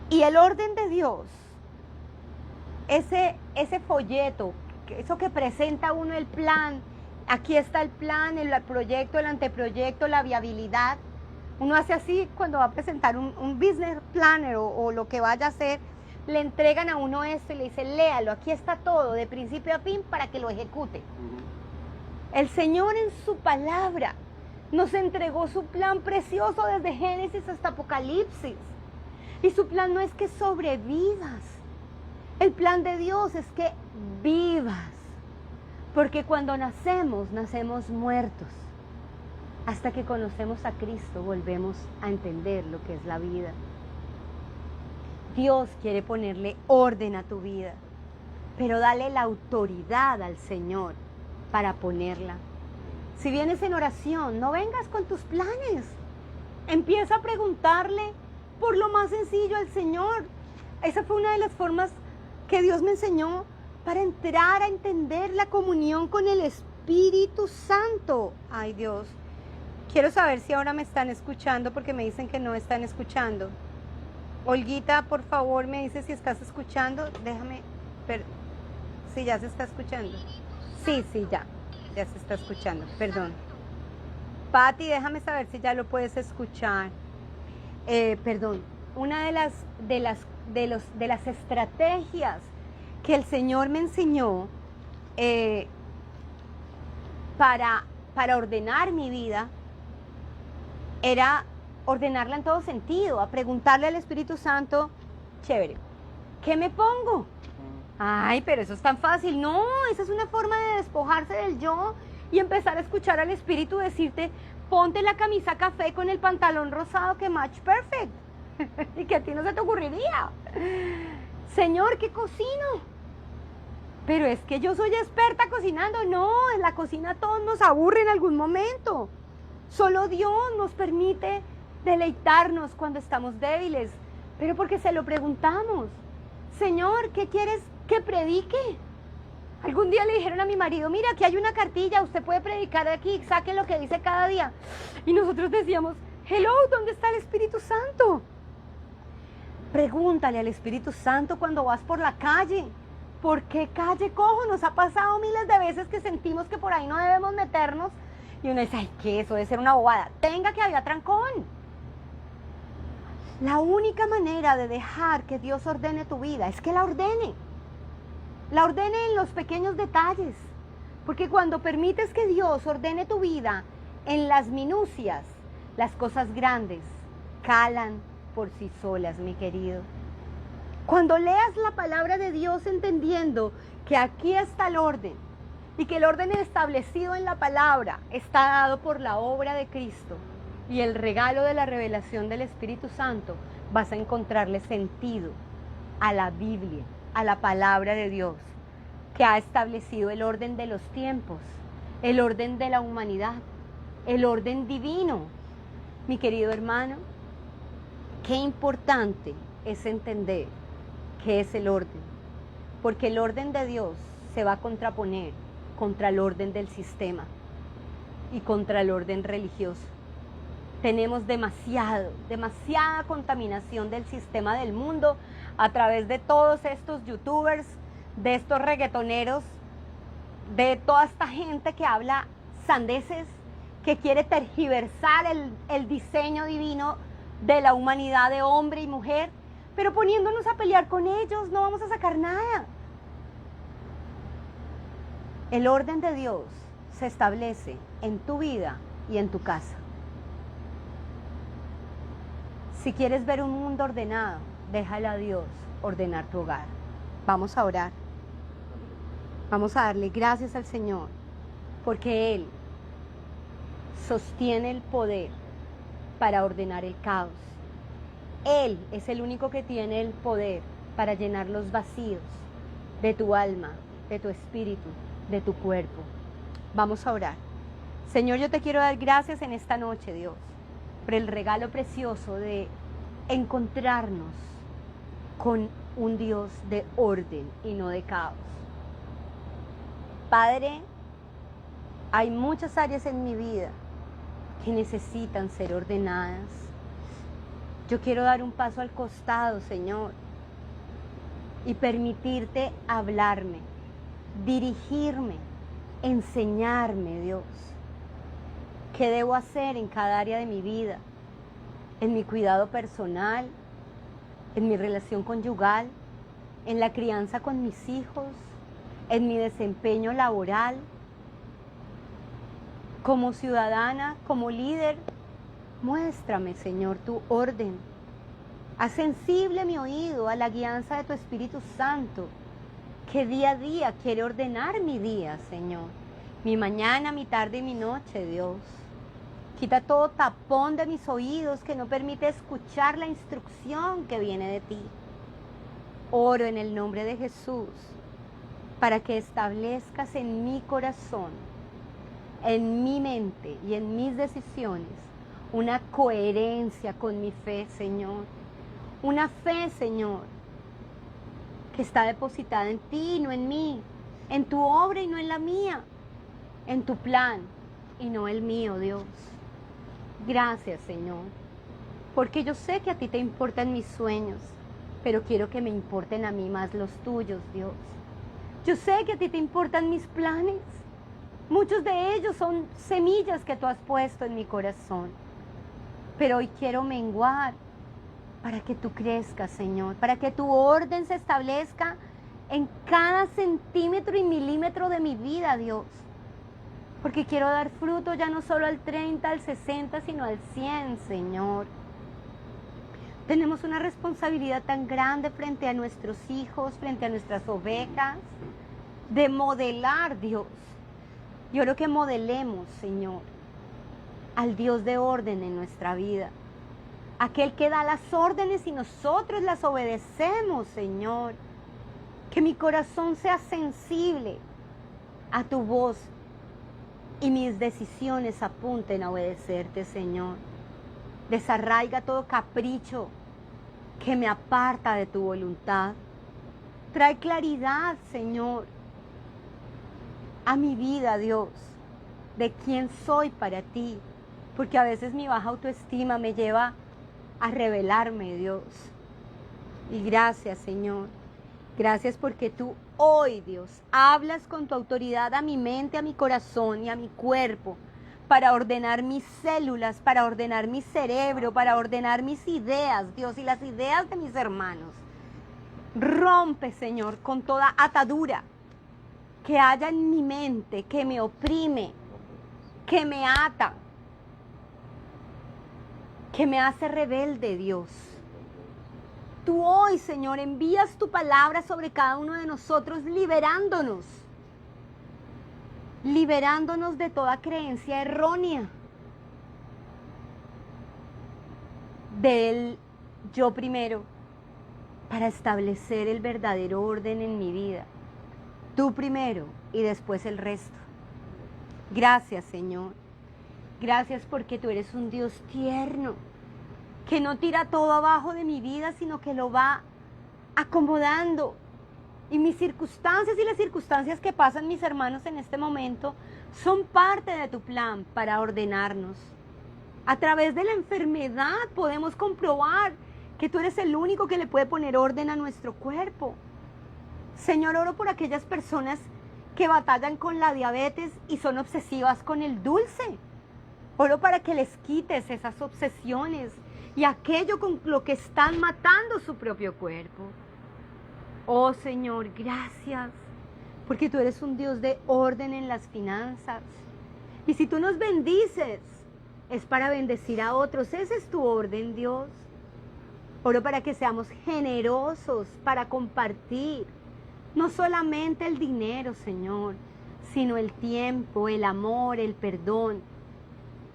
Y el orden de Dios, ese folleto, eso que presenta uno el plan, aquí está el plan, el proyecto, el anteproyecto, la viabilidad. Uno hace así cuando va a presentar un business planner o lo que vaya a hacer, le entregan a uno esto y le dicen, léalo, aquí está todo, de principio a fin, para que lo ejecute. El Señor en su palabra nos entregó su plan precioso desde Génesis hasta Apocalipsis. Y su plan no es que sobrevivas. El plan de Dios es que vivas. Porque cuando nacemos, nacemos muertos. Hasta que conocemos a Cristo, volvemos a entender lo que es la vida. Dios quiere ponerle orden a tu vida, pero dale la autoridad al Señor para ponerla. Si vienes en oración, no vengas con tus planes. Empieza a preguntarle por lo más sencillo al Señor. Esa fue una de las formas que Dios me enseñó para entrar a entender la comunión con el Espíritu Santo. Ay, Dios. Quiero saber si ahora me están escuchando porque me dicen que no están escuchando. Olguita, por favor, me dice si estás escuchando. Déjame ver si ya se está escuchando. Sí, ya se está escuchando, perdón. Patti, déjame saber si ya lo puedes escuchar. Perdón, una de las estrategias que el Señor me enseñó para ordenar mi vida era ordenarla en todo sentido, a preguntarle al Espíritu Santo, chévere, ¿qué me pongo? Ay, pero eso es tan fácil. No, esa es una forma de despojarse del yo y empezar a escuchar al Espíritu decirte, ponte la camisa café con el pantalón rosado que match perfect. Y que a ti no se te ocurriría. Señor, ¿qué cocino? Pero es que yo soy experta cocinando. No, en la cocina todos nos aburre en algún momento. Solo Dios nos permite deleitarnos cuando estamos débiles, pero porque se lo preguntamos. Señor, ¿qué quieres que predique? Algún día le dijeron a mi marido, mira, aquí hay una cartilla, usted puede predicar aquí, saque lo que dice cada día. Y nosotros decíamos, hello, ¿dónde está el Espíritu Santo? Pregúntale al Espíritu Santo cuando vas por la calle. ¿Por qué calle cojo? Nos ha pasado miles de veces que sentimos que por ahí no debemos meternos. Y uno dice, ay, ¿qué? Eso debe ser una bobada. Tenga que había trancón. La única manera de dejar que Dios ordene tu vida es que la ordene. La ordene en los pequeños detalles. Porque cuando permites que Dios ordene tu vida en las minucias, las cosas grandes calan por sí solas, mi querido. Cuando leas la palabra de Dios entendiendo que aquí está el orden y que el orden establecido en la palabra está dado por la obra de Cristo y el regalo de la revelación del Espíritu Santo, vas a encontrarle sentido a la Biblia, a la palabra de Dios, que ha establecido el orden de los tiempos, el orden de la humanidad, el orden divino. Mi querido hermano, qué importante es entender qué es el orden, porque el orden de Dios se va a contraponer contra el orden del sistema y contra el orden religioso. Tenemos demasiada contaminación del sistema del mundo a través de todos estos youtubers, de estos reggaetoneros, de toda esta gente que habla sandeces, que quiere tergiversar el diseño divino de la humanidad de hombre y mujer, pero poniéndonos a pelear con ellos no vamos a sacar nada. El orden de Dios se establece en tu vida y en tu casa. Si quieres ver un mundo ordenado, déjale a Dios ordenar tu hogar. Vamos a orar. Vamos a darle gracias al Señor, porque Él sostiene el poder para ordenar el caos. Él es el único que tiene el poder para llenar los vacíos de tu alma, de tu espíritu, de tu cuerpo. Vamos a orar. Señor, yo te quiero dar gracias en esta noche, Dios, por el regalo precioso de encontrarnos con un Dios de orden y no de caos. Padre, hay muchas áreas en mi vida que necesitan ser ordenadas. Yo quiero dar un paso al costado, Señor, y permitirte hablarme, dirigirme, enseñarme, Dios, qué debo hacer en cada área de mi vida, en mi cuidado personal, en mi relación conyugal, en la crianza con mis hijos, en mi desempeño laboral, como ciudadana, como líder. Muéstrame, Señor, tu orden. Haz sensible mi oído a la guianza de tu Espíritu Santo, que día a día quiere ordenar mi día, Señor. Mi mañana, mi tarde y mi noche, Dios. Quita todo tapón de mis oídos que no permite escuchar la instrucción que viene de ti. Oro en el nombre de Jesús para que establezcas en mi corazón, en mi mente y en mis decisiones una coherencia con mi fe, Señor. Una fe, Señor, que está depositada en ti y no en mí, en tu obra y no en la mía, en tu plan y no el mío, Dios. Gracias, Señor, porque yo sé que a ti te importan mis sueños, pero quiero que me importen a mí más los tuyos, Dios. Yo sé que a ti te importan mis planes. Muchos de ellos son semillas que tú has puesto en mi corazón. Pero hoy quiero menguar para que tú crezcas, Señor, para que tu orden se establezca en cada centímetro y milímetro de mi vida, Dios. Porque quiero dar fruto ya no solo al 30, al 60, sino al 100, Señor. Tenemos una responsabilidad tan grande frente a nuestros hijos, frente a nuestras ovejas, de modelar, Dios. Yo quiero que modelemos, Señor, al Dios de orden en nuestra vida. Aquel que da las órdenes y nosotros las obedecemos, Señor. Que mi corazón sea sensible a tu voz y mis decisiones apunten a obedecerte, Señor. Desarraiga todo capricho que me aparta de tu voluntad. Trae claridad, Señor, a mi vida, Dios, de quién soy para ti, porque a veces mi baja autoestima me lleva a rebelarme, Dios. Y gracias, Señor. Gracias porque tú hoy, Dios, hablas con tu autoridad a mi mente, a mi corazón y a mi cuerpo, para ordenar mis células, para ordenar mi cerebro, para ordenar mis ideas, Dios, y las ideas de mis hermanos. Rompe, Señor, con toda atadura que haya en mi mente, que me oprime, que me ata, que me hace rebelde, Dios. Tú hoy, Señor, envías tu palabra sobre cada uno de nosotros, liberándonos de toda creencia errónea, del yo primero, para establecer el verdadero orden en mi vida. Tú primero y después el resto. Gracias, Señor. Gracias porque tú eres un Dios tierno. que no tira todo abajo de mi vida, sino que lo va acomodando. Y mis circunstancias y las circunstancias que pasan mis hermanos en este momento son parte de tu plan para ordenarnos. A través de la enfermedad podemos comprobar que tú eres el único que le puede poner orden a nuestro cuerpo. Señor, oro por aquellas personas que batallan con la diabetes y son obsesivas con el dulce. Oro para que les quites esas obsesiones y aquello con lo que están matando su propio cuerpo. Oh Señor, gracias, porque tú eres un Dios de orden en las finanzas. Y si tú nos bendices, es para bendecir a otros. Ese es tu orden, Dios. Oro para que seamos generosos para compartir, no solamente el dinero, Señor, sino el tiempo, el amor, el perdón.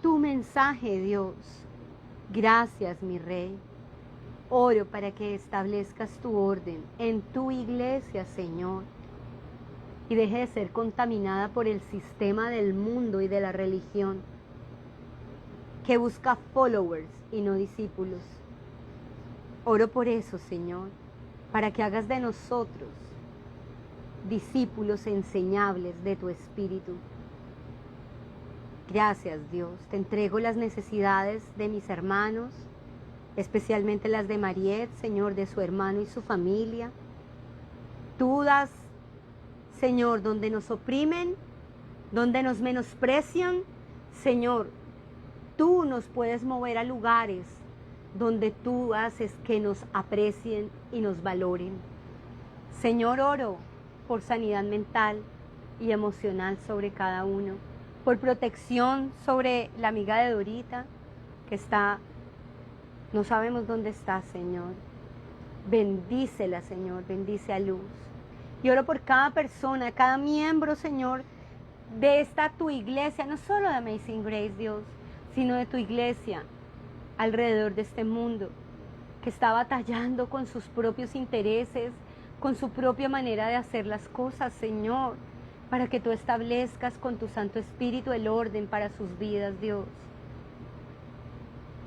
Tu mensaje, Dios. Gracias, mi Rey. Oro para que establezcas tu orden en tu iglesia, Señor, y deje de ser contaminada por el sistema del mundo y de la religión, que busca followers y no discípulos. Oro por eso, Señor, para que hagas de nosotros discípulos enseñables de tu Espíritu. Gracias, Dios. Te entrego las necesidades de mis hermanos, especialmente las de Mariette, Señor, de su hermano y su familia. Tú das, Señor, donde nos oprimen, donde nos menosprecian, Señor, tú nos puedes mover a lugares donde tú haces que nos aprecien y nos valoren. Señor, oro por sanidad mental y emocional sobre cada uno, por protección sobre la amiga de Dorita, que está, no sabemos dónde está, Señor. Bendícela, Señor, bendice a Luz. Y oro por cada persona, cada miembro, Señor, de esta tu iglesia, no solo de Amazing Grace, Dios, sino de tu iglesia alrededor de este mundo, que está batallando con sus propios intereses, con su propia manera de hacer las cosas, Señor, para que tú establezcas con tu Santo Espíritu el orden para sus vidas, Dios.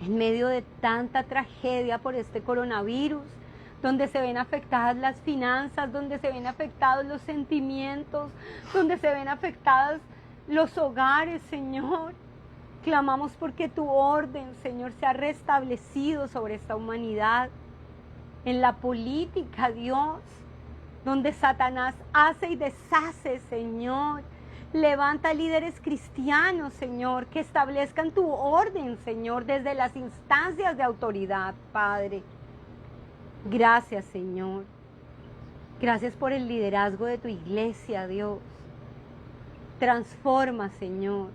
En medio de tanta tragedia por este coronavirus, donde se ven afectadas las finanzas, donde se ven afectados los sentimientos, donde se ven afectados los hogares, Señor. Clamamos porque tu orden, Señor, sea restablecido sobre esta humanidad. En la política, Dios, donde Satanás hace y deshace, Señor. Levanta líderes cristianos, Señor, que establezcan tu orden, Señor, desde las instancias de autoridad, Padre. Gracias, Señor. Gracias por el liderazgo de tu iglesia, Dios. Transforma, Señor,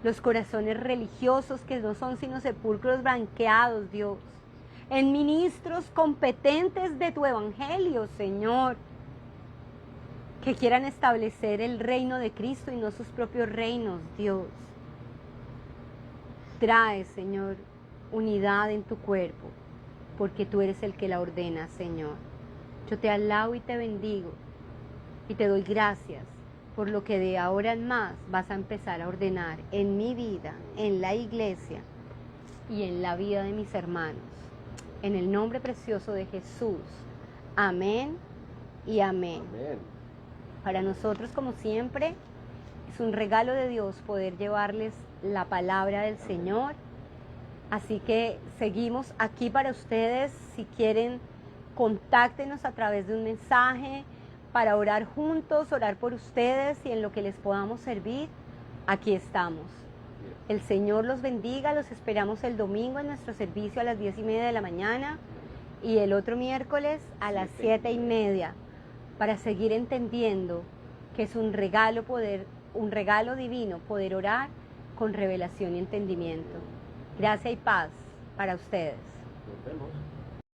los corazones religiosos que no son sino sepulcros blanqueados, Dios, en ministros competentes de tu evangelio, Señor, que quieran establecer el reino de Cristo y no sus propios reinos, Dios. Trae, Señor, unidad en tu cuerpo, porque tú eres el que la ordena, Señor. Yo te alabo y te bendigo y te doy gracias por lo que de ahora en más vas a empezar a ordenar en mi vida, en la iglesia y en la vida de mis hermanos. En el nombre precioso de Jesús. Amén y amén. Amén. Para nosotros, como siempre, es un regalo de Dios poder llevarles la palabra del Señor. Así que seguimos aquí para ustedes. Si quieren, contáctenos a través de un mensaje para orar juntos, orar por ustedes y en lo que les podamos servir. Aquí estamos. El Señor los bendiga. Los esperamos el domingo en nuestro servicio a las 10:30 de la mañana y el otro miércoles a las 7:30, para seguir entendiendo que es un regalo divino poder orar con revelación y entendimiento. Gracia y paz para ustedes. Nos vemos.